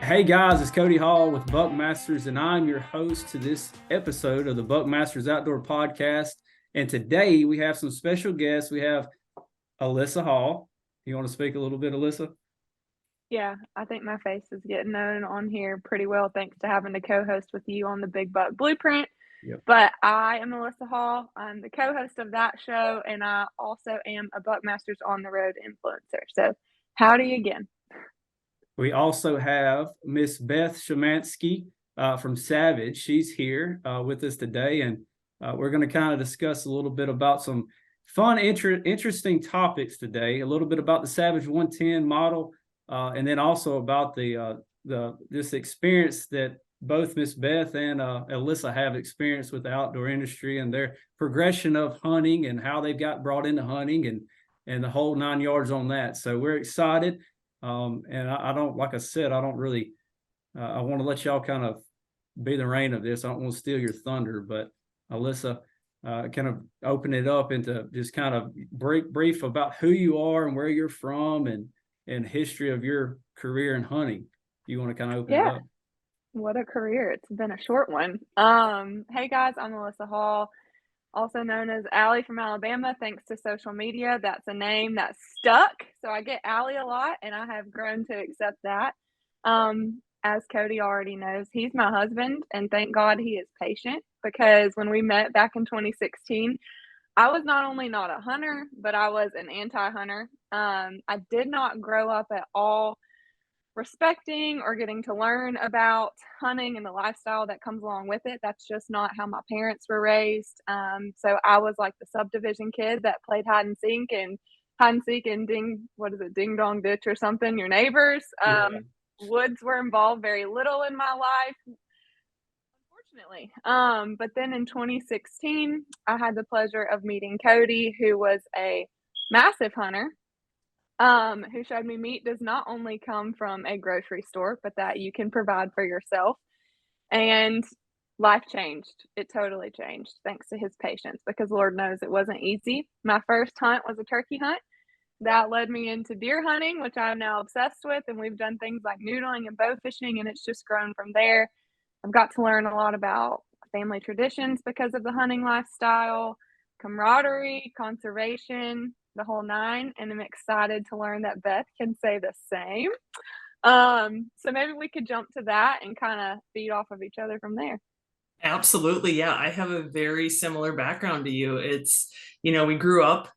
Hey guys, it's Cody Hall with Buckmasters, and I'm your host to this episode of the Buckmasters Outdoor Podcast. And today we have some special guests. We have Alyssa Hall. You want to speak a little bit, Alyssa? Yeah, I think my face is getting known on here pretty well thanks to having to co-host with you on the Big Buck Blueprint. Yep. But I am Alyssa Hall. I'm the co-host of that show, and I also am a Buckmasters on the road influencer. So howdy again. We also have Miss Beth Shimanski from Savage. She's here with us today, and we're going to kind of discuss a little bit about some fun, interesting topics today. A little bit about the Savage 110 model, and then also about this experience that both Miss Beth and Alyssa have experienced with the outdoor industry and their progression of hunting and how they've got brought into hunting and the whole 9 yards on that. So we're excited. And I don't, like I said, I don't really, I want to let y'all kind of be the rein of this. I don't want to steal your thunder, but Alyssa, kind of open it up into just kind of brief about who you are and where you're from and history of your career in hunting. You want to kind of open it up? What a career. It's been a short one. Hey guys, I'm Alyssa Hall, also known as Aly from Alabama. Thanks to social media, that's a name that stuck. So I get Aly a lot, and I have grown to accept that. As Cody already knows, he's my husband, and thank God he is patient, because when we met back in 2016, I was not only not a hunter, but I was an anti-hunter. I did not grow up at all respecting or getting to learn about hunting and the lifestyle that comes along with it. That's just not how my parents were raised. So I was like the subdivision kid that played hide and seek and ding dong ditch or something, your neighbors. Woods were involved very little in my life, unfortunately. But then in 2016, I had the pleasure of meeting Cody, who was a massive hunter, who showed me meat does not only come from a grocery store, but that you can provide for yourself. And life changed. It totally changed thanks to his patience, because Lord knows it wasn't easy. My first hunt was a turkey hunt. That led me into deer hunting, which I'm now obsessed with. And we've done things like noodling and bow fishing, and it's just grown from there. I've got to learn a lot about family traditions because of the hunting lifestyle, camaraderie, conservation, the whole nine, and I'm excited to learn that Beth can say the same. So maybe we could jump to that and kind of feed off of each other from there. Absolutely. Yeah. I have a very similar background to you. We grew up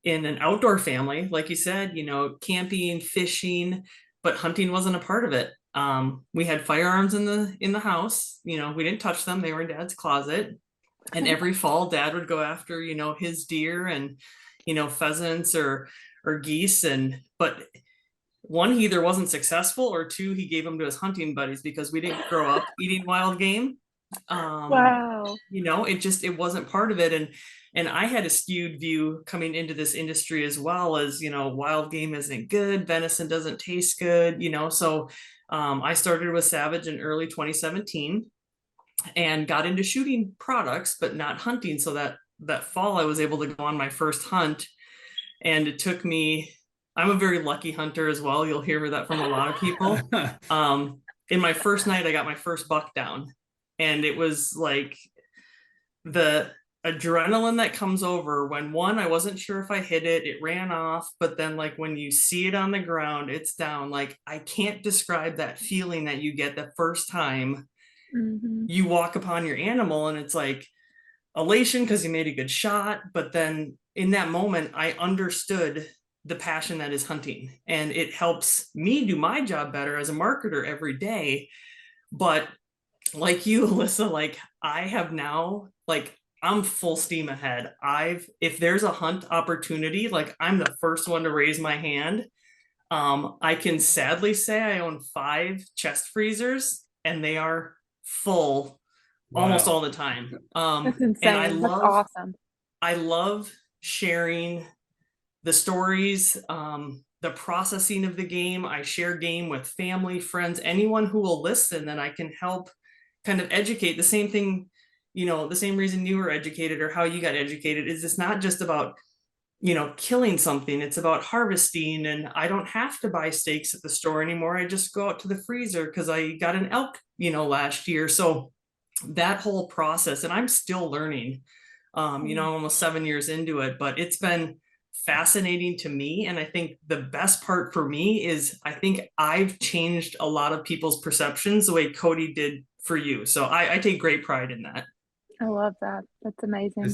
in an outdoor family, like you said, camping, fishing, but hunting wasn't a part of it. We had firearms in the house. We didn't touch them. They were in Dad's closet. And every fall Dad would go after, his deer and, pheasants or geese. But one, he either wasn't successful, or two, he gave them to his hunting buddies, because we didn't grow up eating wild game. Wow. It wasn't part of it. And I had a skewed view coming into this industry as well, as, wild game isn't good. Venison doesn't taste good, so I started with Savage in early 2017 and got into shooting products, but not hunting. So that fall I was able to go on my first hunt, and it took me, I'm a very lucky hunter as well. You'll hear that from a lot of people. In my first night, I got my first buck down, and it was like the adrenaline that comes over when, one, I wasn't sure if I hit it, it ran off, but then like when you see it on the ground, it's down. Like, I can't describe that feeling that you get the first time you walk upon your animal, and it's like elation because you made a good shot. But then in that moment, I understood the passion that is hunting, and it helps me do my job better as a marketer every day. But like you, Alyssa, like I have now, like I'm full steam ahead. If there's a hunt opportunity, like I'm the first one to raise my hand. I can sadly say I own 5 chest freezers, and they are full almost all the time. That's insane. And That's awesome. I love sharing the stories, the processing of the game. I share game with family, friends, anyone who will listen, that I can help kind of educate. The same thing, the same reason you were educated or how you got educated is it's not just about killing something. It's about harvesting, and I don't have to buy steaks at the store anymore. I just go out to the freezer because I got an elk, last year. So that whole process, and I'm still learning, almost 7 years into it, but it's been fascinating to me. And I think the best part for me is I think I've changed a lot of people's perceptions the way Cody did for you. So I take great pride in that. I love that. That's amazing.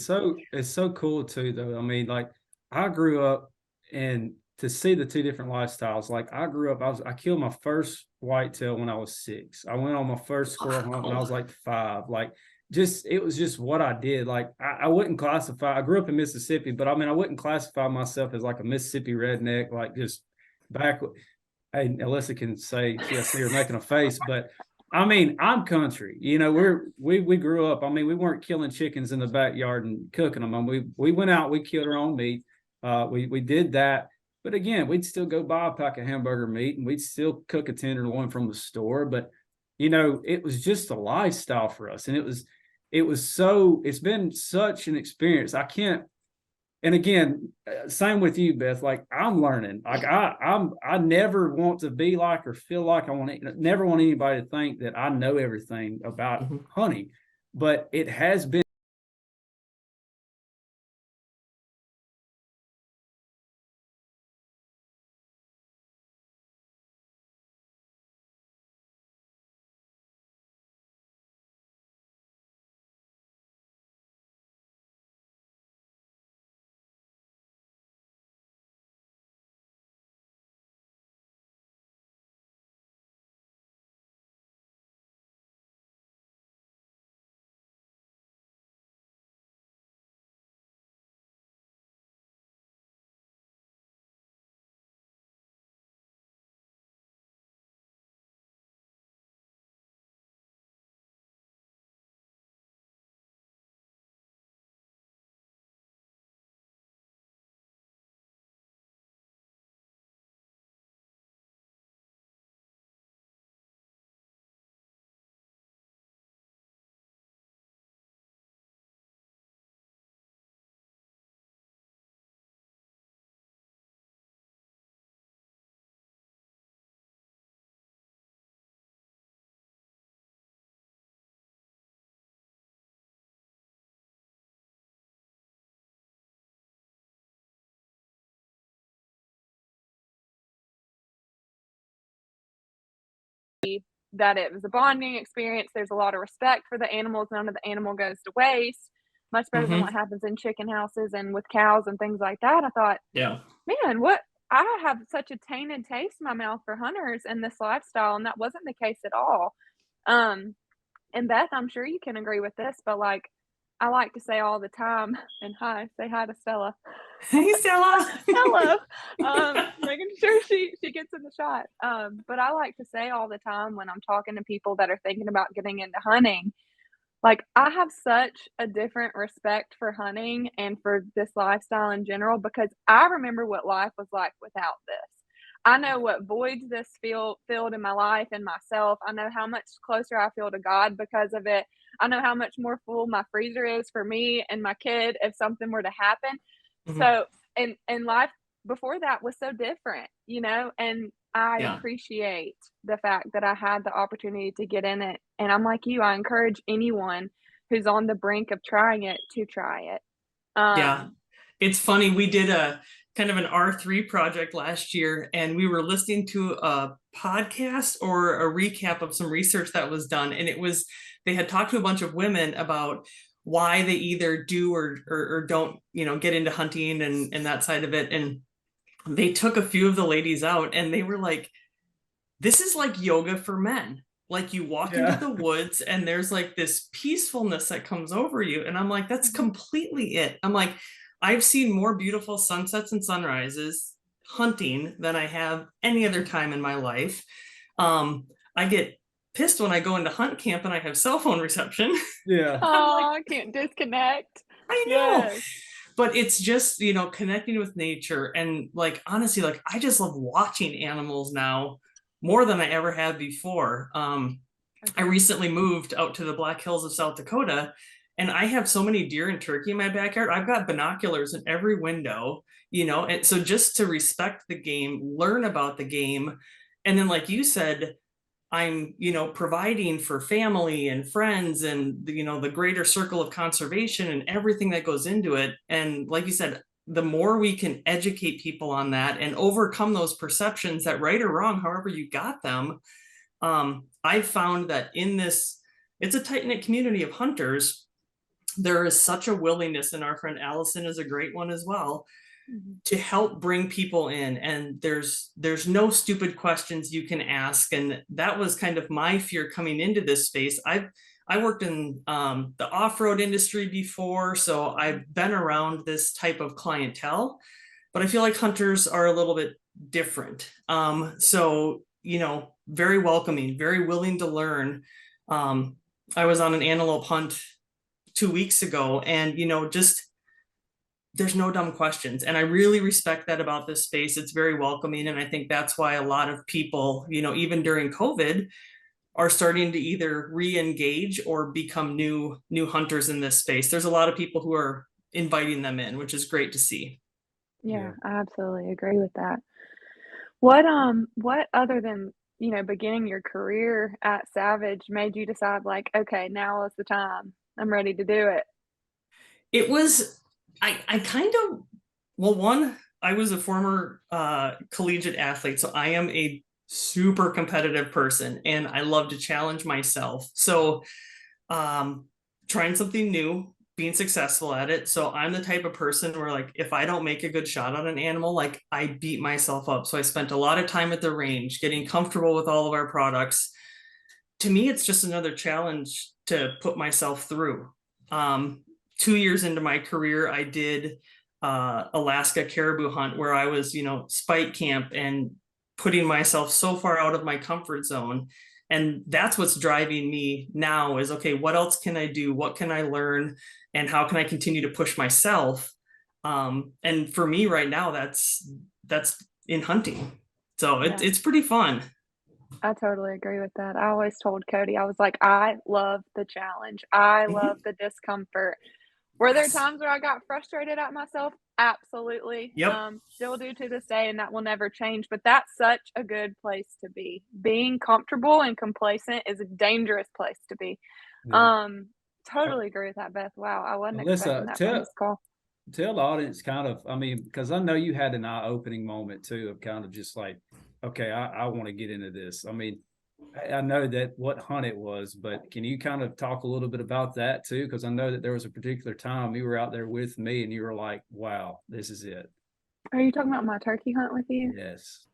It's so cool too, though. I mean, like, I grew up, and to see the two different lifestyles. Like, I grew up, I killed my first whitetail when I was 6. I went on my first squirrel hunt when I was like 5. Like, it was just what I did. Like, I wouldn't classify. I grew up in Mississippi, but I mean, I wouldn't classify myself as like a Mississippi redneck. Like, just back. Hey, Alyssa can say, I see her making a face, but I mean, I'm country. We grew up. I mean, we weren't killing chickens in the backyard and cooking them. I mean, we went out, we killed our own meat. We did that, but again, we'd still go buy a pack of hamburger meat, and we'd still cook a tenderloin from the store. But it was just a lifestyle for us, and it's been such an experience. I can't. And again, same with you, Beth. Like, I'm learning. Like, I never want to be like or feel like never want anybody to think that I know everything about hunting, but it has been. That it was a bonding experience. There's a lot of respect for the animals. None of the animal goes to waste. Much better than what happens in chicken houses and with cows and things like that. I thought, Yeah. man, I have such a tainted taste in my mouth for hunters and this lifestyle, and that wasn't the case at all. And Beth, I'm sure you can agree with this, but like, I like to say all the time, and say hi to Stella. Hey, Stella. Hello. Making sure she gets in the shot. But I like to say all the time when I'm talking to people that are thinking about getting into hunting, like, I have such a different respect for hunting and for this lifestyle in general, because I remember what life was like without this. I know what voids this filled in my life and myself. I know how much closer I feel to God because of it. I know how much more full my freezer is for me and my kid if something were to happen. So, and life before that was so different, and I appreciate the fact that I had the opportunity to get in it. And I'm like you, I encourage anyone who's on the brink of trying it to try it. Yeah. It's funny. We did a kind of an R3 project last year, and we were listening to a podcast or a recap of some research that was done. And they had talked to a bunch of women about why they either do or don't, get into hunting and that side of it. And they took a few of the ladies out, and they were like, this is like yoga for men. Like, you walk into the woods and there's like this peacefulness that comes over you. And I'm like, that's completely it. I'm like, I've seen more beautiful sunsets and sunrises hunting than I have any other time in my life. I get pissed when I go into hunt camp and I have cell phone reception. Yeah. Oh, I can't disconnect. I know. Yes. But it's just, connecting with nature. And like, honestly, like, I just love watching animals now more than I ever have before. I recently moved out to the Black Hills of South Dakota, And I have so many deer and turkey in my backyard. I've got binoculars in every window, you know, and so just to respect the game, learn about the game. And then, like you said, I'm, you know, providing for family and friends and, you know, the greater circle of conservation and everything that goes into it. And like you said, the more we can educate people on that and overcome those perceptions that right or wrong, however you got them, I've found that in this, it's a tight-knit community of hunters. There is such a willingness, and our friend Allison is a great one as well, to help bring people in, and there's no stupid questions you can ask. And that was kind of my fear coming into this space. I worked in the off-road industry before, so I've been around this type of clientele, but I feel like hunters are a little bit different. So, you know, very welcoming, very willing to learn. I was on an antelope hunt 2 weeks ago, and, you know, just there's no dumb questions. And I really respect that about this space. It's very welcoming. And I think that's why a lot of people, you know, even during COVID, are starting to either re-engage or become new hunters in this space. There's a lot of people who are inviting them in, which is great to see. Yeah, I absolutely agree with that. What other than, you know, beginning your career at Savage made you decide like, okay, now is the time. I'm ready to do it. It was, I kind of, well, one, I was a former collegiate athlete, so I am a super competitive person and I love to challenge myself. So trying something new, being successful at it. So I'm the type of person where, like, if I don't make a good shot on an animal, like, I beat myself up. So I spent a lot of time at the range getting comfortable with all of our products. To me, it's just another challenge to put myself through. 2 years into my career, I did Alaska caribou hunt where I was, you know, spike camp and putting myself so far out of my comfort zone. And that's what's driving me now is, okay, what else can I do? What can I learn? And how can I continue to push myself? And for me right now, that's in hunting. So Yeah, it's pretty fun. I totally agree with that. I always told Cody, I was like, I love the challenge. I love Mhm. the discomfort. Were there Yes. times where I got frustrated at myself? Absolutely. Yep. Still do to this day, and that will never change. But that's such a good place to be. Being comfortable and complacent is a dangerous place to be. Yeah. Um, totally agree with that, Beth. Wow, I wasn't expecting Alyssa, that from this call. tell the audience kind of, I mean, because I know you had an eye-opening moment too of kind of just like, okay, I want to get into this. I mean, I know that what hunt it was, but can you kind of talk a little bit about that too? Because I know that there was a particular time you were out there with me and you were like, wow, this is it. Are you talking about my turkey hunt with you? Yes.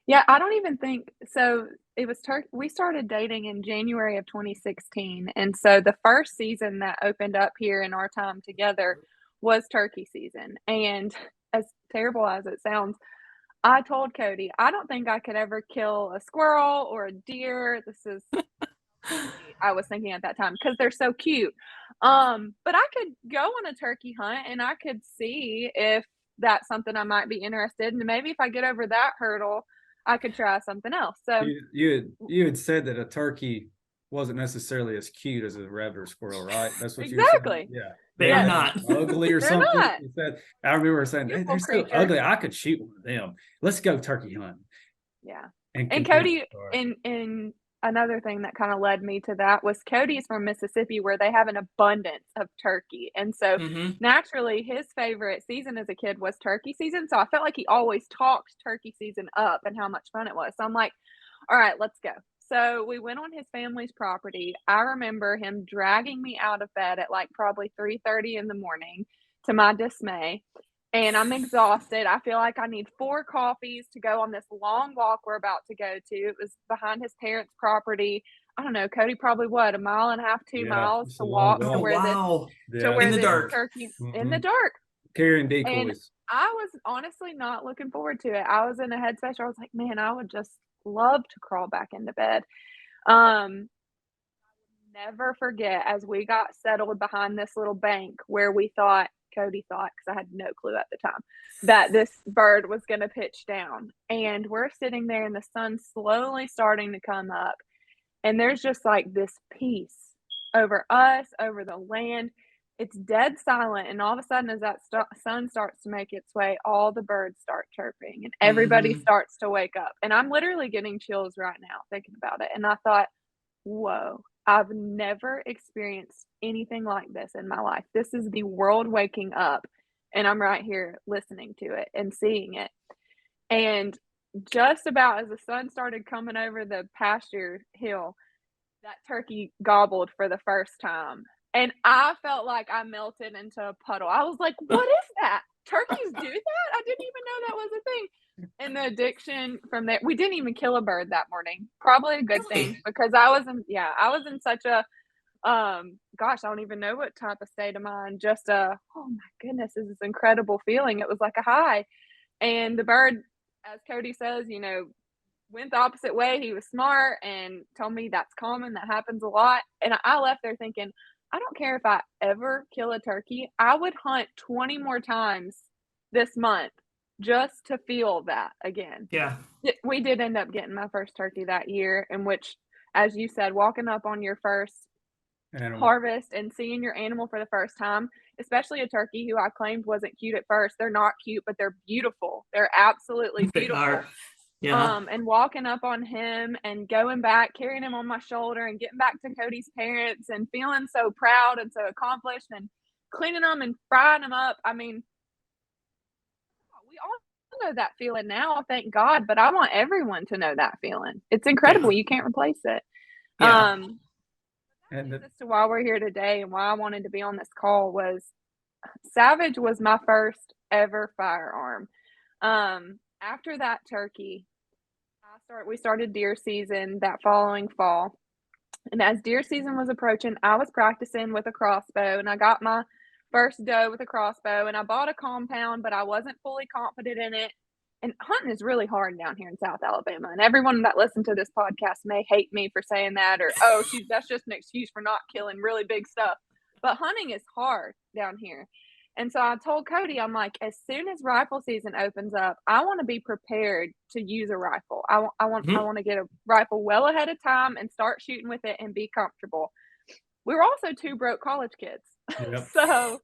Yeah, I don't even think so. It was we started dating in January of 2016. And so the first season that opened up here in our time together was turkey season. And as terrible as it sounds, I told Cody, I don't think I could ever kill a squirrel or a deer. This is I was thinking at that time because they're so cute. But I could go on a turkey hunt and I could see if that's something I might be interested in. Maybe if I get over that hurdle, I could try something else. So You had said that a turkey wasn't necessarily as cute as a rabbit or squirrel, right? That's what you were saying. exactly. Yeah. They They are Yes, were not. ugly or they're something. not You said, I remember saying, "Hey, they're beautiful so creatures. ugly. I could shoot one of them. Let's go turkey hunting Yeah. and And compete." Cody, and another thing that kind of led me to that was Cody's from Mississippi, where they have an abundance of turkey. And so Hmm. naturally, his favorite season as a kid was turkey season. So I felt like he always talked turkey season up and how much fun it was. So I'm like, all right, let's go. So we went on his family's property. I remember him dragging me out of bed at like probably 3:30 in the morning to my dismay, and I'm exhausted. I feel like I need 4 coffees to go on this long walk we're about to go to. It was behind his parents' property. I don't know, Cody, probably what, a mile and a half, 2 Yeah, miles it's a to long walk Oh, walk. wow. to Yeah. In where the this dark. turkey in the Mhm. dark. Carrying And decoys. I was honestly not looking forward to it. I was in a headspace where I was like, man, I would just love to crawl back into bed. Um, Never forget as we got settled behind this little bank where we thought, Cody thought, because I had no clue at the time, that this bird was going to pitch down. And we're sitting there and the sun's slowly starting to come up. And there's just like this peace over us, over the land. it's dead silent, and all of a sudden, as that sun starts to make its way, all the birds start chirping, and everybody Mhm. starts to wake up. And I'm literally getting chills right now thinking about it. And I thought, whoa, I've never experienced anything like this in my life. This is the world waking up, and I'm right here listening to it and seeing it. And just about as the sun started coming over the pasture hill, that turkey gobbled for the first time. And I felt like I melted into a puddle. I was like, "What is that? Turkeys do that? I didn't even know that was a thing." And the addiction from there, we didn't even kill a bird that morning. Probably a good thing Really? because I was in such a gosh, I don't even know what type of state of mind. Just oh my goodness, this is this incredible feeling. It was like a high. And the bird, as Cody says, went the opposite way. He was smart and told me that's common, that happens a lot. And I left there thinking, I don't care if I ever kill a turkey. I would hunt 20 more times this month just to feel that again. Yeah. We did end up getting my first turkey that year, in which, as you said, walking up on your first Animal. harvest and seeing your animal for the first time, especially a turkey who I claimed wasn't cute at first. They're not cute, but they're beautiful. They're absolutely They beautiful. are. Yeah. And walking up on him and going back, carrying him on my shoulder and getting back to Cody's parents and feeling so proud and so accomplished and cleaning them and frying them up. I mean, we all know that feeling now, thank God, but I want everyone to know that feeling. It's incredible. Yeah. You can't replace it. Yeah. And As to why we're here today and why I wanted to be on this call was Savage was my first ever firearm. After that turkey, we started deer season that following fall. And as deer season was approaching, I was practicing with a crossbow, and I got my first doe with a crossbow, and I bought a compound, but I wasn't fully confident in it. And hunting is really hard down here in South Alabama. And everyone that listened to this podcast may hate me for saying that, or, oh, that's just an excuse for not killing really big stuff. But hunting is hard down here. And so I told Cody, I'm like, as soon as rifle season opens up, I want to be prepared to use a rifle. I Mhm. want to get a rifle well ahead of time and start shooting with it and be comfortable. We were also two broke college kids. Yep. So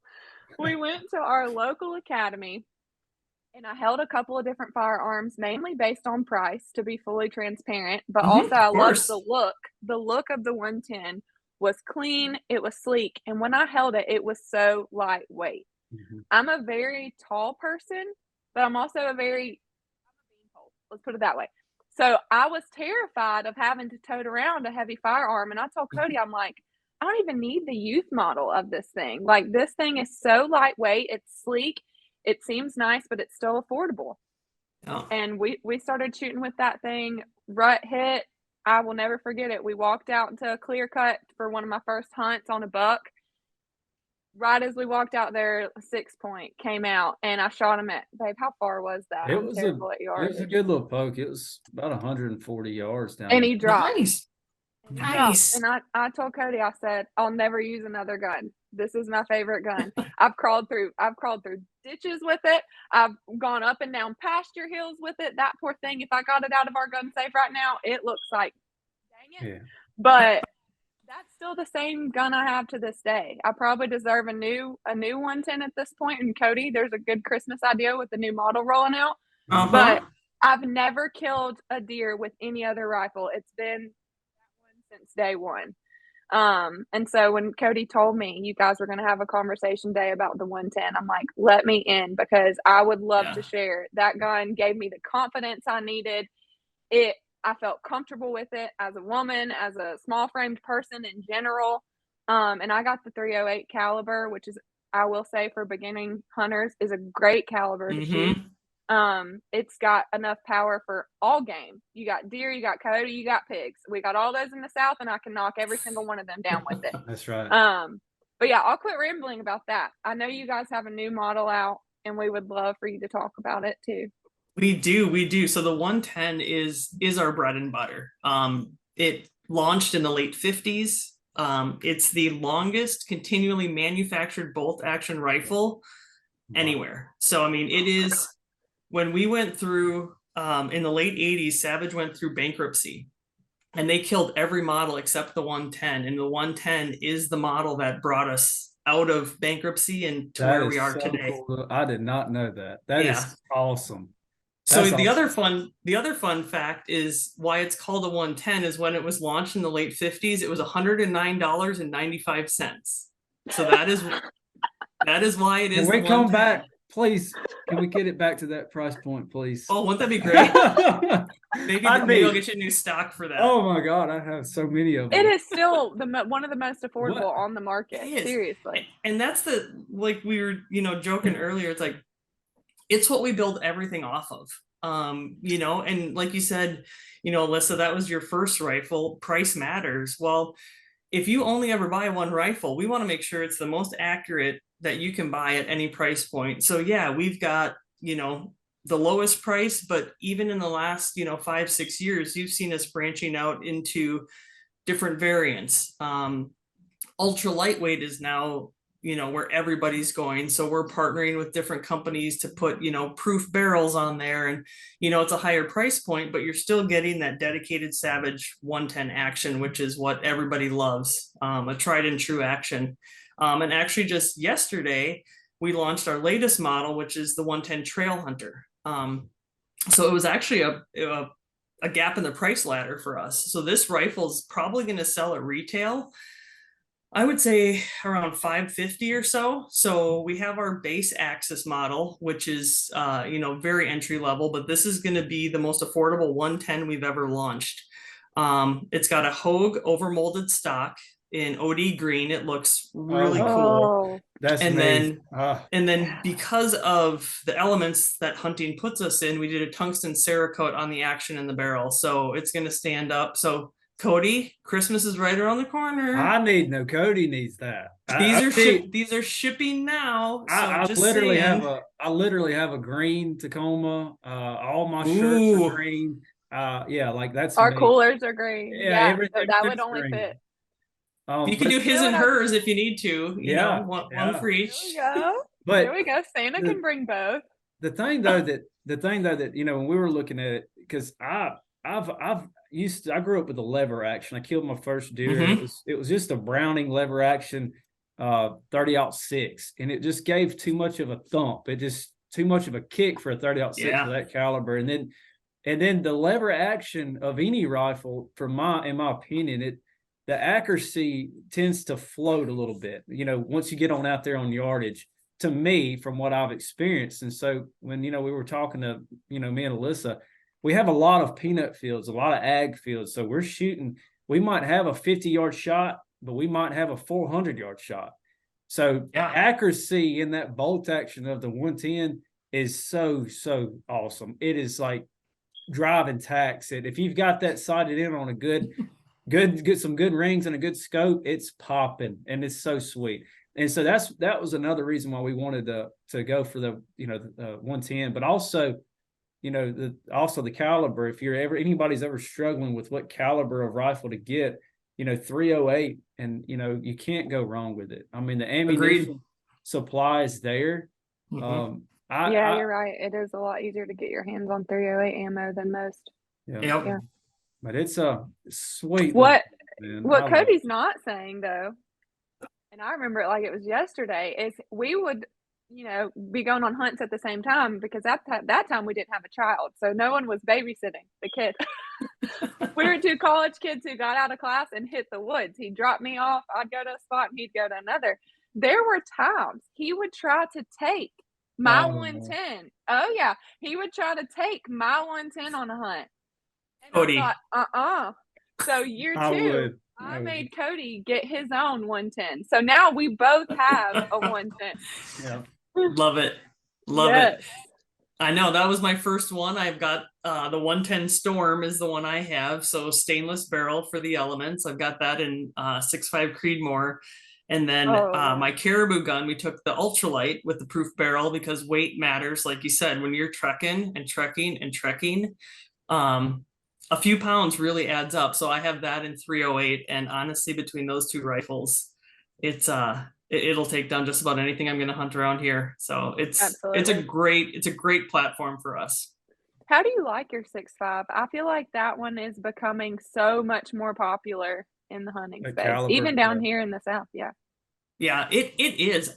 we went to our local academy, and I held a couple of different firearms, mainly based on price, to be fully transparent. But also, Of I loved course. the look. The look of the 110 was clean. It was sleek. And when I held it, it was so lightweight. Mhm. I'm a very tall person, but I'm also I'm a beanpole. Let's put it that way. So I was terrified of having to tote around a heavy firearm. And I told Cody, I'm like, I don't even need the youth model of this thing. Like, this thing is so lightweight. It's sleek. It seems nice, but it's still affordable. Yeah. And we started shooting with that thing. Rut hit. I will never forget it. We walked out into a clear cut for one of my first hunts on a buck. Right as we walked out there, a 6-point came out, and I shot him at, babe, how far was that? It I'm was terrible at it was a yardage. good little poke. It was about 140 yards down And there. he dropped. Nice. And he dropped. Nice. And I told Cody, I said, I'll never use another gun. This is my favorite gun. I've crawled through ditches with it. I've gone up and down pasture hills with it. That poor thing, if I got it out of our gun safe right now, it looks like, dang it. Yeah. But that's still the same gun I have to this day. I probably deserve a new 110 at this point. And Cody, there's a good Christmas idea with the new model rolling out. Uh-huh. But I've never killed a deer with any other rifle. It's been that one since day one. And so when Cody told me you guys were going to have a conversation day about the 110, I'm like, let me in, because I would love to share. That gun gave me the confidence I needed. I felt comfortable with it as a woman, as a small framed person in general. And I got the 308 caliber, which is, I will say, for beginning hunters, is a great caliber to shoot. It's got enough power for all game. You got deer, you got coyote, you got pigs. We got all those in the South, and I can knock every single one of them down with it. That's right. But yeah, I'll quit rambling about that. I know you guys have a new model out, and we would love for you to talk about it too. We do. So the 110 is our bread and butter. It launched in the late 50s. It's the longest continually manufactured bolt action rifle anywhere. So I mean, it is, when we went through in the late 80s, Savage went through bankruptcy, and they killed every model except the 110. And the 110 is the model that brought us out of bankruptcy and to That where is we are so today. cool. I did not know that. That Yeah. is awesome. So That's the awesome. other fun fact is why it's called a 110 is when it was launched in the late 50s, it was $109.95. So that is why it Can is the we come 110. back, please? Can we get it back to that price point, please? Oh, wouldn't that be great? Maybe I'd maybe I'll be. get you a new stock for that. Oh my God, I have so many of It them. is still one of the most affordable What? on the market. It is. Seriously. And that's like we were, joking earlier. It's like, it's what we build everything off of. And like you said, Alyssa, that was your first rifle. Price matters. Well, if you only ever buy one rifle, we want to make sure it's the most accurate that you can buy at any price point. So yeah, we've got, the lowest price, but even in the last, 5-6 years, you've seen us branching out into different variants. Ultra lightweight is now, where everybody's going. So we're partnering with different companies to put, proof barrels on there, and, it's a higher price point, but you're still getting that dedicated Savage 110 action, which is what everybody loves, a tried and true action. And actually just yesterday, we launched our latest model, which is the 110 Trail Hunter. So it was actually a gap in the price ladder for us. So this rifle is probably going to sell at retail, I would say around $550 or so. So we have our base Axis model, which is, very entry level, but this is going to be the most affordable 110 we've ever launched. It's got a Hogue overmolded stock in OD green. It looks really cool. That's and amazing. then because of the elements that hunting puts us in, we did a tungsten Cerakote on the action in the barrel. So it's going to stand up. So Cody, Christmas is right around the corner. Cody needs that. These are shipping now. So I literally have a green Tacoma. All my shirts are green. Yeah, like that's our me. coolers are green. Yeah, everything that would only green. fit. You can do his and hers if you need to. One for each. There we go. But there we go. Santa can bring both. The thing though that when we were looking at it, because I grew up with a lever action. I killed my first deer. And it was just a Browning lever action, 30-06, and it just gave too much of a thump. It just too much of a kick for a 30-06 for that caliber. And then the lever action of any rifle, in my opinion, the accuracy tends to float a little bit. Once you get on out there on yardage, to me, from what I've experienced. And so when we were talking to me and Alyssa, we have a lot of peanut fields, a lot of ag fields. So we're shooting. We might have a 50-yard shot, but we might have a 400-yard shot. So accuracy in that bolt action of the 110 is so awesome. It is like driving tax. If you've got that sighted in on a good some good rings and a good scope, it's popping, and it's so sweet. And so that was another reason why we wanted to go for the 110, but also the caliber. If anybody's ever struggling with what caliber of rifle to get, 308, and you can't go wrong with it. I mean, the ammunition supply is there. You're right. It is a lot easier to get your hands on 308 ammo than most. Yeah. But it's a sweet. What Cody's not saying though, and I remember it like it was yesterday, is we would, be going on hunts at the same time, because at that time we didn't have a child. So no one was babysitting the kid. We were two college kids who got out of class and hit the woods. He'd drop me off. I'd go to a spot and he'd go to another. There were times he would try to take my 110. Oh yeah. He would try to take my 110 on a hunt. And Cody. I thought, So year two, I would. made Cody get his own 110. So now we both have a 110. Yeah. Love it. Love it. I know that was my first one. I've got the 110 Storm is the one I have. So stainless barrel for the elements. I've got that in 6.5 Creedmoor. And then my Caribou gun, we took the ultralight with the proof barrel because weight matters. Like you said, when you're trekking, a few pounds really adds up. So I have that in 308. And honestly, between those two rifles, it'll take down just about anything I'm going to hunt around here. So it's a great platform for us. How do you like your 6.5? I feel like that one is becoming so much more popular in the hunting space, even down here in the South. Yeah. Yeah, it is.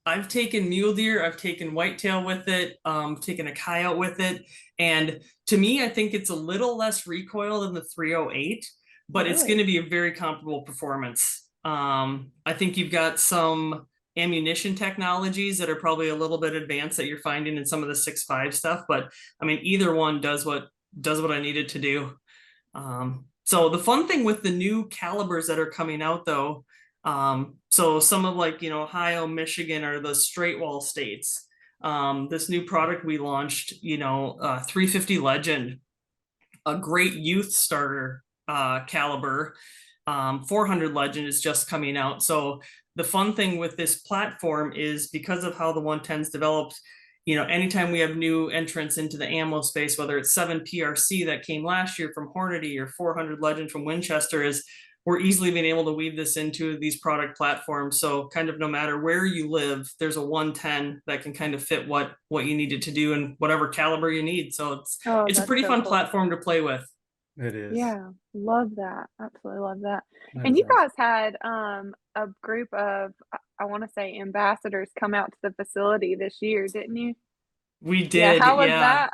I've taken mule deer, I've taken whitetail with it, taken a coyote with it, and to me, I think it's a little less recoil than the 308, but it's going Really? to be a very comparable performance. I think you've got some ammunition technologies that are probably a little bit advanced that you're finding in some of the 6.5 stuff, but I mean, either one does what I needed to do. So the fun thing with the new calibers that are coming out though, so some of like, Ohio, Michigan are the straight wall states. This new product we launched, 350 Legend, a great youth starter caliber. 400 Legend is just coming out. So the fun thing with this platform is because of how the 110's developed, anytime we have new entrants into the ammo space, whether it's 7 PRC that came last year from Hornady or 400 Legend from Winchester, is we're easily being able to weave this into these product platforms. So kind of no matter where you live, there's a 110 that can kind of fit what you needed to do and whatever caliber you need. So Oh, it's a that's pretty so fun cool. platform to play with. It is. Yeah, love that. Absolutely love that. That And is you awesome. guys had a group of I want to say ambassadors come out to the facility this year, didn't you? We Yeah, did, how was yeah. that?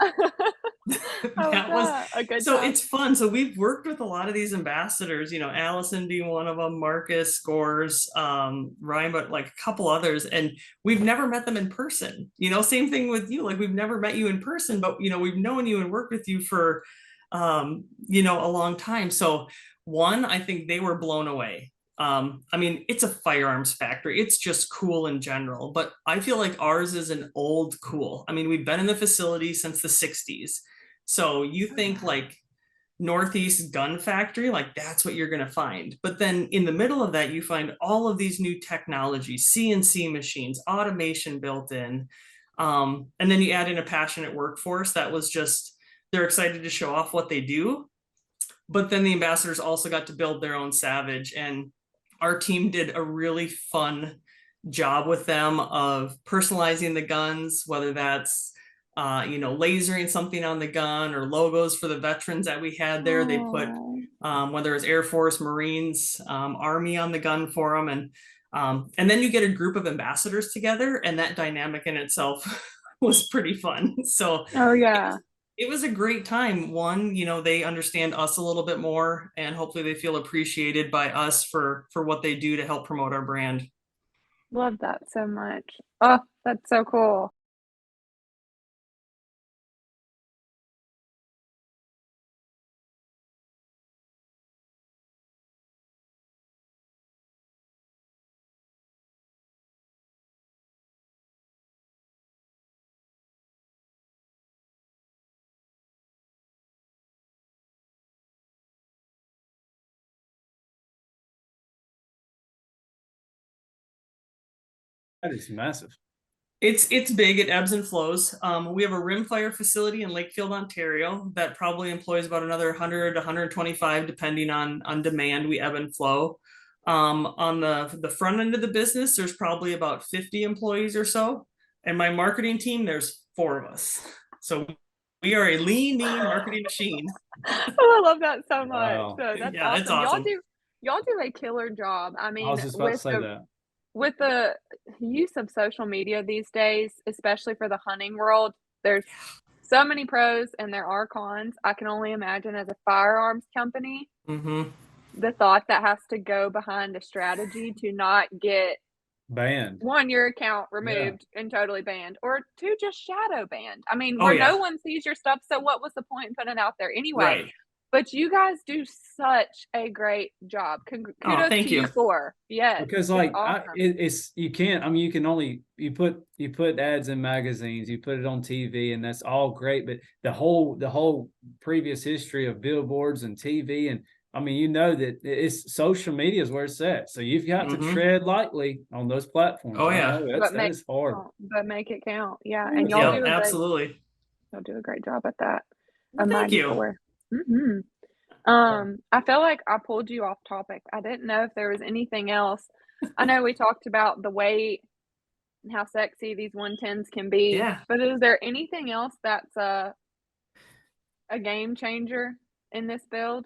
How was That was that? A good so time? it's fun. So we've worked with a lot of these ambassadors, Allison being one of them, Marcus, Scores, Ryan, but like a couple others, and we've never met them in person. Same thing with you. Like we've never met you in person, but we've known you and worked with you for a long time. So one, I think they were blown away. I mean, it's a firearms factory. It's just cool in general, but I feel like ours is an old cool. I mean, we've been in the facility since the 60s. So you Oh, think wow. like Northeast Gun Factory, like that's what you're going to find. But then in the middle of that, you find all of these new technologies, CNC machines, automation built in. And then you add in a passionate workforce that was just, they're excited to show off what they do. But then the ambassadors also got to build their own Savage. And our team did a really fun job with them of personalizing the guns, whether that's lasering something on the gun or logos for the veterans that we had there. They put Oh, whether it's Air Force, Marines, Army on the gun for them, and then you get a group of ambassadors together, and that dynamic in itself was pretty fun. So oh it yeah. was it was a great time. One, they understand us a little bit more, and hopefully they feel appreciated by us for what they do to help promote our brand. Love that so much. Oh, that's so cool. That is massive. It's big. It ebbs and flows. We have a rimfire facility in Lakefield, Ontario, that probably employs about another 100 to 125, depending on demand. We ebb and flow. On the front end of the business, there's probably about 50 employees or so, and my marketing team, there's 4 of us. So we are a lean, mean marketing machine. Oh, I love that so much. Wow. So that's Yeah, it's awesome. awesome. Y'all do a killer job. I I was mean, just about to say that. with the use of social media these days, especially for the hunting world, there's so many pros and there are cons. I can only imagine as a firearms company, Hmm. the thought that has to go behind a strategy to not get Banned. one, your account Yeah. removed and totally banned, or two, just shadow banned. I mean, Oh where no yeah, one sees your stuff, so what was the point in putting it out there anyway? right. But you guys do such a great job. Oh, Kudos to thank you. you for. Yes, Because it's like awesome. it's you can't, I mean, you can only you put ads in magazines, you put it on TV, and that's all great, but the whole previous history of billboards and TV, and I mean, that it's social media is where it's at, so you've got to Hmm. tread lightly on those platforms. Oh I yeah. know But that make is hard. but make it count. Yeah, Yeah, and it's hard. Absolutely. y'all do a great job at that. A Well, thank mighty you. four. Hmm. I feel like I pulled you off topic. I didn't know if there was anything else. I know we talked about the weight and how sexy these 110s can be, Yeah. but is there anything else that's a game changer in this build?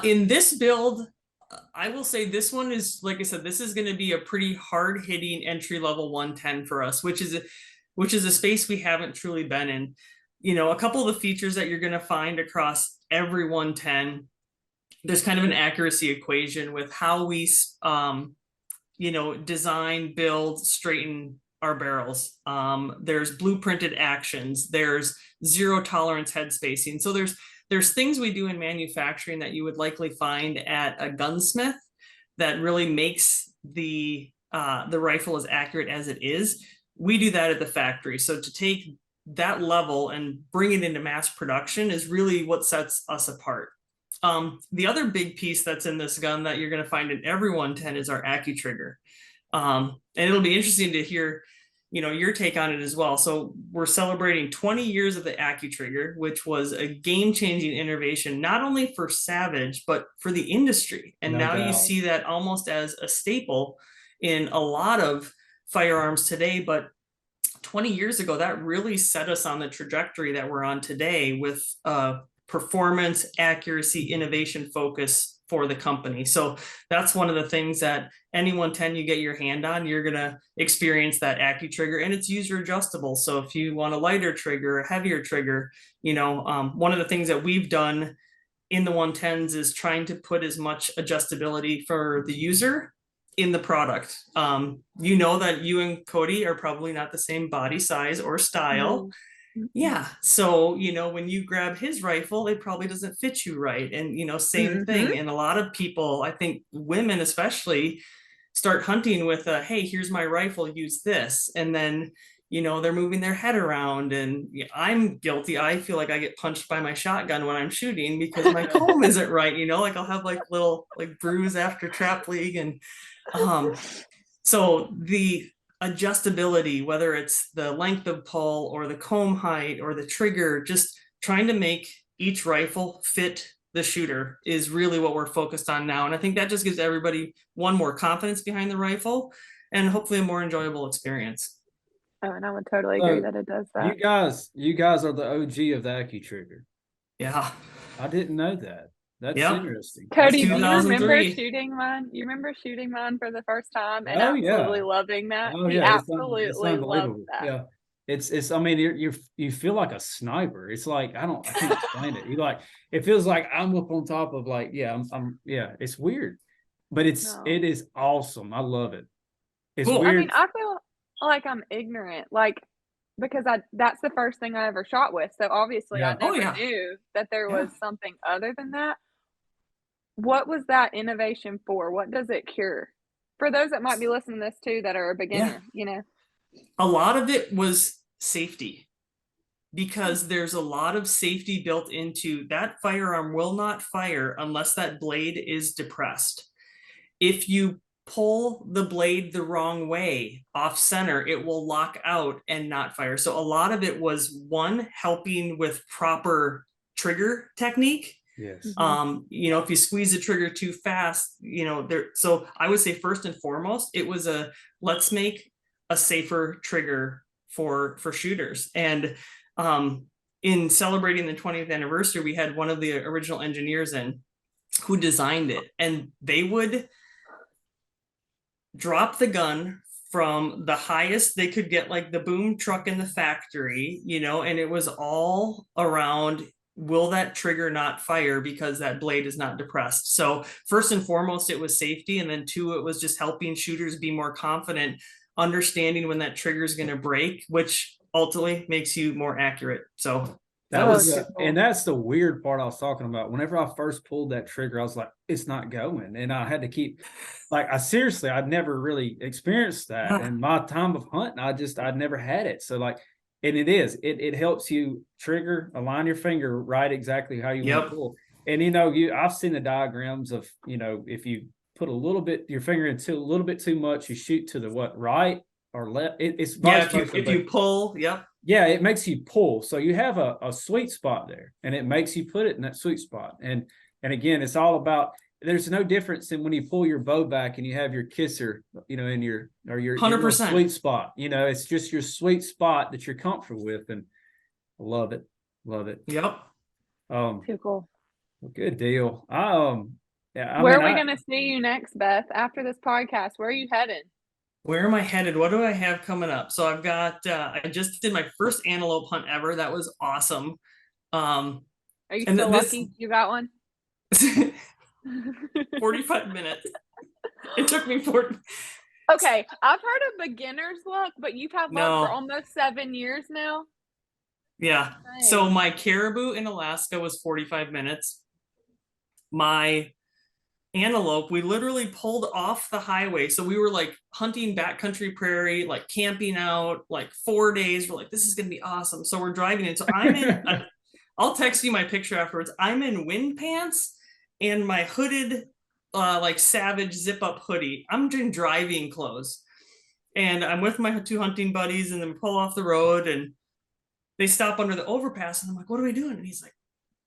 In this build, I will say this one is, like I said, this is going to be a pretty hard hitting entry level 110 for us, which is a space we haven't truly been in. A couple of the features that you're going to find across every 110, there's kind of an accuracy equation with how we design, build, straighten our barrels. There's blueprinted actions, there's zero tolerance head spacing. So there's things we do in manufacturing that you would likely find at a gunsmith that really makes the rifle as accurate as it is. We do that at the factory. So to take that level and bring it into mass production is really what sets us apart. The other big piece that's in this gun that you're going to find in every 110 is our AccuTrigger. And it'll be interesting to hear your take on it as well. So we're celebrating 20 years of the AccuTrigger, which was a game-changing innovation, not only for Savage, but for the industry. And No now doubt. you see that almost as a staple in a lot of firearms today. But 20 years ago, that really set us on the trajectory that we're on today with performance, accuracy, innovation focus for the company. So that's one of the things that any 110 you get your hand on, you're going to experience that AccuTrigger, and it's user adjustable. So if you want a lighter trigger, a heavier trigger, one of the things that we've done in the 110s is trying to put as much adjustability for the user in the product. That you and Cody are probably not the same body size or style. Yeah. So, when you grab his rifle, it probably doesn't fit you right. And, same thing. And a lot of people, I think women especially, start hunting with hey, here's my rifle, use this. And then, they're moving their head around, and I'm guilty. I feel like I get punched by my shotgun when I'm shooting because my comb isn't right. Like I'll have like little like bruise after trap league. And so the adjustability, whether it's the length of pull or the comb height or the trigger, just trying to make each rifle fit the shooter is really what we're focused on now. And I think that just gives everybody more confidence behind the rifle and hopefully a more enjoyable experience. Oh, and I would totally agree that it does that. You guys are the OG of the AccuTrigger. Yeah. I didn't know that. That's interesting. Cody, do you remember shooting mine? You remember shooting mine for the first time and absolutely loving that? Oh, he absolutely loved that. Yeah. It's I mean, you feel like a sniper. It's like I can't explain it. It feels like I'm up on top of it's weird. But it is awesome. I love it. It's cool. weird. I mean, I feel like I'm ignorant, because that's the first thing I ever shot with. So obviously I never knew that there was something other than that. What was that innovation for? What does it cure? For those that might be listening to this too that are a beginner, A lot of it was safety, because there's a lot of safety built into that. Firearm will not fire unless that blade is depressed. If you pull the blade the wrong way off center, it will lock out and not fire. So a lot of it was helping with proper trigger technique. Yes. If you squeeze the trigger too fast, so I would say first and foremost, it was let's make a safer trigger for shooters. And in celebrating the 20th anniversary, we had one of the original engineers in who designed it, and they would drop the gun from the highest they could get, like the boom truck in the factory, and it was all around, will that trigger not fire because that blade is not depressed? So first and foremost, it was safety. And then two, it was just helping shooters be more confident, understanding when that trigger is going to break, which ultimately makes you more accurate. So and that's the weird part I was talking about. Whenever I first pulled that trigger, I was like, it's not going. And I had to keep, I'd never really experienced that. In my time of hunting, I'd never had it. So and it helps you trigger, align your finger right exactly how you want to pull. And I've seen the diagrams of, if you put your finger into a little bit too much, you shoot to the right or left. It's if you pull, it makes you pull. So you have a sweet spot there, and it makes you put it in that sweet spot. And again, it's all about, there's no difference in when you pull your bow back and you have your kisser, in your 100% sweet spot. It's just your sweet spot that you're comfortable with, and I love it. Love it. Yep. Too cool. Good deal. Yeah, Where are we going to see you next, Beth? After this podcast, where are you headed? Where am I headed? What do I have coming up? So I've got, I just did my first antelope hunt ever. That was awesome. Are you And still lucky you got one? 45 minutes. It took me 40. Okay, I've heard of beginner's luck, but you've had luck for almost 7 years now. Yeah. Dang. So my caribou in Alaska was 45 minutes. My antelope, we literally pulled off the highway. So we were like hunting backcountry prairie, like camping out, like 4 days. We're like, this is going to be awesome. So we're driving in. So I'm in, I'll text you my picture afterwards. I'm in wind pants and my hooded, like Savage zip up hoodie. I'm in driving clothes. And I'm with my 2 hunting buddies, and then we pull off the road and they stop under the overpass. And I'm like, what are we doing? And he's like,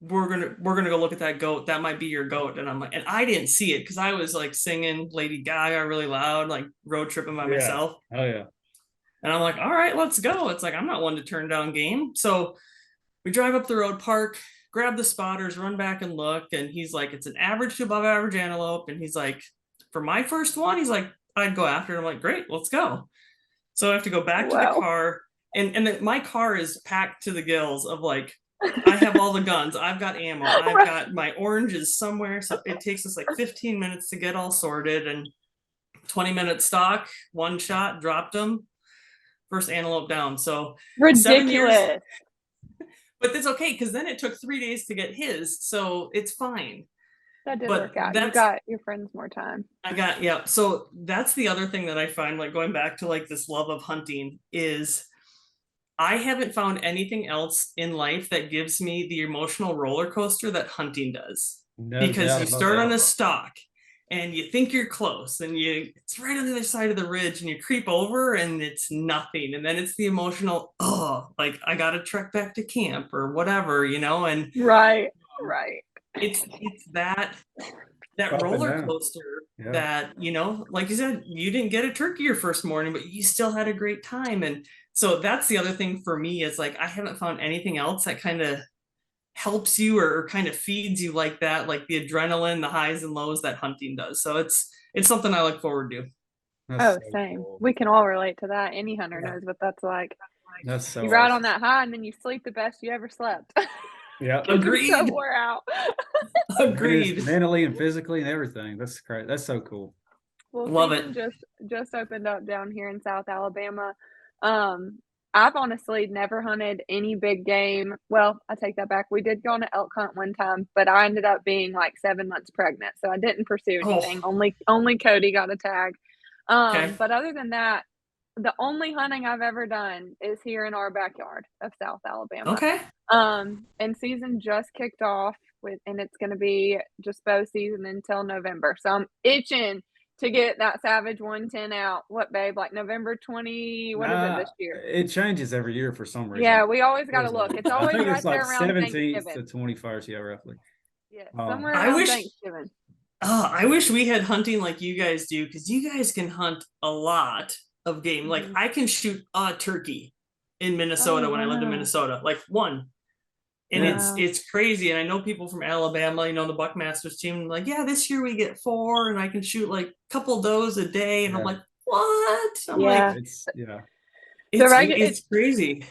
we're gonna go look at that goat. That might be your goat. And I'm like, and I didn't see it because I was like singing Lady Gaga really loud, like road tripping by myself. Oh yeah. And I'm like, all right, let's go. It's like, I'm not one to turn down game. So we drive up the road, park, grab the spotters, run back and look. And he's like, it's an average to above average antelope. And he's like, for my first one, he's like, I'd go after it. I'm like, great, let's go. So I have to go back to the car. And my car is packed to the gills of like, I have all the guns. I've got ammo. I've got my oranges somewhere. So it takes us like 15 minutes to get all sorted, and 20-minute stock, 1 shot, dropped them. First antelope down. So ridiculous. 7 years, but it's okay because then it took 3 days to get his. So it's fine. That did work out. You got your friends more time. Yeah. So that's the other thing that I find, like going back to like this love of hunting, is I haven't found anything else in life that gives me the emotional roller coaster that hunting does. Because you start on a stalk and you think you're close, and it's right on the other side of the ridge, and you creep over and it's nothing. And then it's the emotional, like I got to trek back to camp or whatever, and right. It's that roller coaster that, like you said, you didn't get a turkey your first morning, but you still had a great time. And so that's the other thing for me, is like, I haven't found anything else that kind of helps you or kind of feeds you like that, like the adrenaline, the highs and lows that hunting does. So it's something I look forward to. That's same. Cool. We can all relate to that. Any hunter knows what that's like. That's so you ride on that high and then you sleep the best you ever slept. Yeah, agreed. So wore out. Agreed. Mentally and physically and everything. That's great. That's so cool. Well, love it. Just opened up down here in South Alabama. I've honestly never hunted any big game. Well, I take that back. We did go on an elk hunt one time, but I ended up being like 7 months pregnant, so I didn't pursue anything. Only Cody got a tag. But other than that, the only hunting I've ever done is here in our backyard of South Alabama. Okay. And season just kicked off and it's going to be just bow season until November. So I'm itching to get that Savage 110 out. What, babe? Like November 20? What is it this year? It changes every year for some reason. Yeah, we always got to look. It's always right it's like there around 17th Thanksgiving. to 21st, yeah, roughly. Yeah, somewhere around Thanksgiving. I wish we had hunting like you guys do, because you guys can hunt a lot of game. Like I can shoot a turkey in Minnesota when I lived in Minnesota, like one. And it's crazy. And I know people from Alabama, the Buckmasters team, like, yeah, this year we get 4 and I can shoot like a couple does a day. And I'm like, what? I'm like, it's crazy.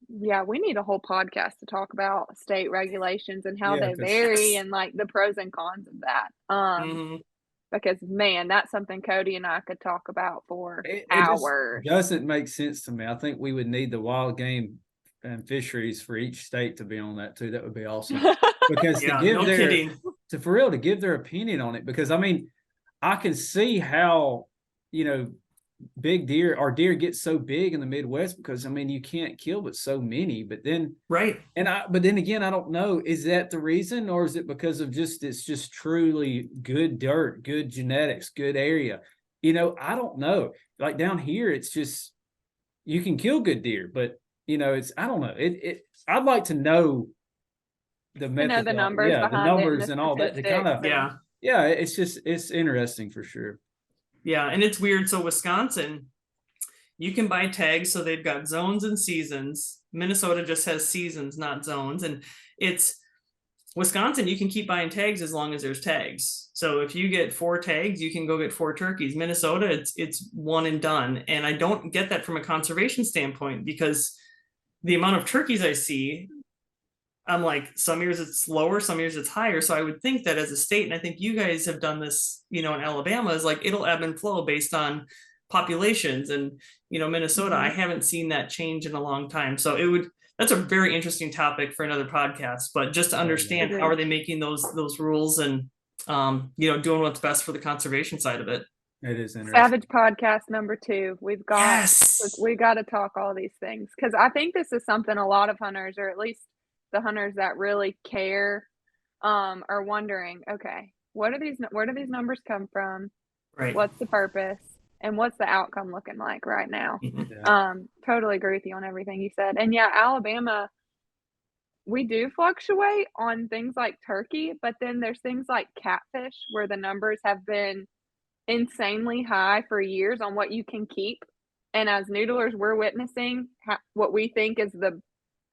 Yeah, we need a whole podcast to talk about state regulations and how they vary and like the pros and cons of that. Because man, that's something Cody and I could talk about for hours. It doesn't make sense to me. I think we would need the wild game and fisheries for each state to be on that too. That would be awesome. Because to give their opinion on it, because I mean, I can see how, big deer or deer get so big in the Midwest, because I mean, you can't kill but so many, but then but then again, I don't know, is that the reason, or is it because of it's just truly good dirt, good genetics, good area? I don't know. Like down here, it's just, you can kill good deer, but I don't know. I'd like to know the method, the numbers behind the numbers and all that to kind of, it's interesting for sure. Yeah, and it's weird. So Wisconsin, you can buy tags, so they've got zones and seasons. Minnesota just has seasons, not zones, and it's Wisconsin, you can keep buying tags as long as there's tags. So if you get 4 tags, you can go get 4 turkeys. Minnesota, it's one and done. And I don't get that from a conservation standpoint, because the amount of turkeys I see, I'm like, some years it's lower, some years it's higher. So I would think that as a state, and I think you guys have done this, in Alabama, is like it'll ebb and flow based on populations. And, Minnesota, I haven't seen that change in a long time. So that's a very interesting topic for another podcast, but just to understand how are they making those rules and, doing what's best for the conservation side of it. It is interesting. Savage podcast number 2. We got to talk all these things, because I think this is something a lot of hunters, or at least the hunters that really care, are wondering, okay, where do these numbers come from? Right. What's the purpose? And what's the outcome looking like right now? Yeah. Totally agree with you on everything you said. And yeah, Alabama, we do fluctuate on things like turkey, but then there's things like catfish where the numbers have been insanely high for years on what you can keep. And as noodlers, we're witnessing what we think is the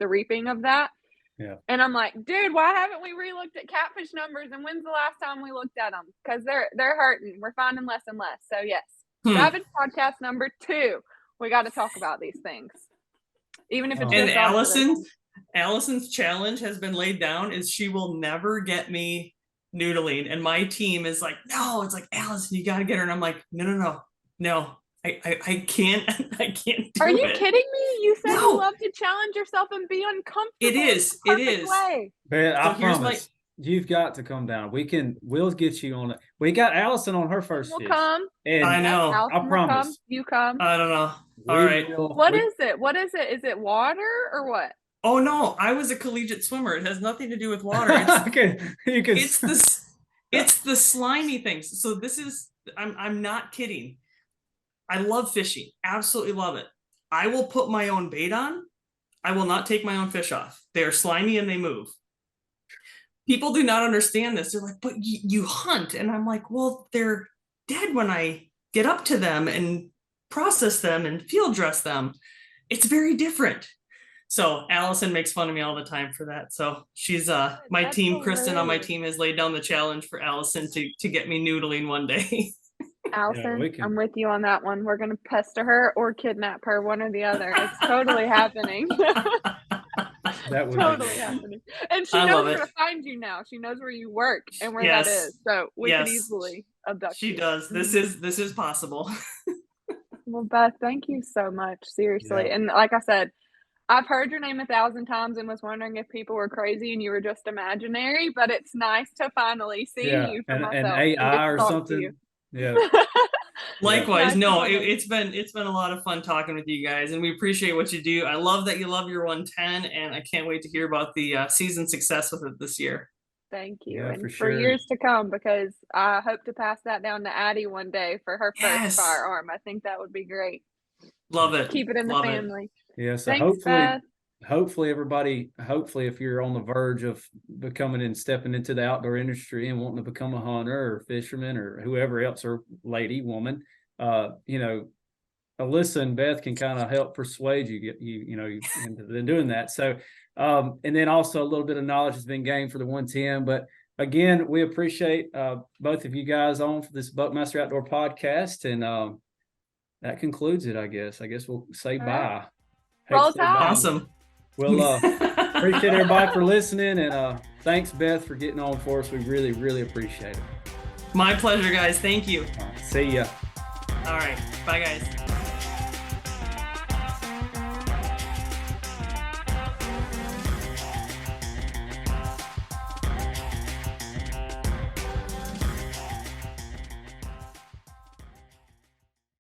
reaping of that. Yeah. And I'm like, dude, why haven't we relooked at catfish numbers? And when's the last time we looked at them? Because they're hurting. We're finding less and less. So yes, Savage podcast number 2. We got to talk about these things, even if it's and Allison's challenge has been laid down is she will never get me noodling, and my team is like, no, it's like, Allison, you got to get her, and I'm like, no, I can't do Are you it. kidding me? You said you love to challenge yourself and be uncomfortable. It is. Man, I So here's promise. You've got to come down. We'll get you on it. We got Allison on her first We'll fish. come. And I know. Allison I promise. Come. You come. I don't know. All right. What is it? Is it water or what? Oh no, I was a collegiate swimmer. It has nothing to do with water. It's the slimy things. So this is, I'm not kidding. I love fishing. Absolutely love it. I will put my own bait on. I will not take my own fish off. They are slimy and they move. People do not understand this. They're like, but you hunt. And I'm like, well, they're dead when I get up to them and process them and field dress them. It's very different. So Allison makes fun of me all the time for that. So she's my team, hilarious. Kristen on my team has laid down the challenge for Allison to get me noodling one day. Allison, I'm with you on that one. We're going to pester her or kidnap her, one or the other. It's totally happening. That totally happening. And she knows where to find you now. She knows where you work and where that is. So we could easily abduct you. She does. This is possible. Well, Beth, thank you so much. Seriously. Yeah. And like I said, I've heard your name 1,000 times and was wondering if people were crazy and you were just imaginary, but it's nice to finally see you for myself. An AI or something. Yeah. Likewise. No, it's been a lot of fun talking with you guys, and we appreciate what you do. I love that you love your 110, and I can't wait to hear about the season success with it this year. Thank you. Yeah, and for years to come, because I hope to pass that down to Addie one day for her first firearm. I think that would be great. Love it. Keep it in the family. Yeah. So thanks, hopefully everybody, if you're on the verge of becoming and stepping into the outdoor industry and wanting to become a hunter or fisherman or whoever else, or lady, woman, Alyssa and Beth can kind of help persuade you into doing that. So, and then also a little bit of knowledge has been gained for the 110. But again, we appreciate both of you guys on for this Buckmaster Outdoor podcast, and that concludes it. I guess we'll say bye. Roll Tide. Awesome. Well, appreciate everybody for listening, and thanks, Beth, for getting on for us. We really, really appreciate it. My pleasure, guys. Thank you. See ya. All right. Bye, guys.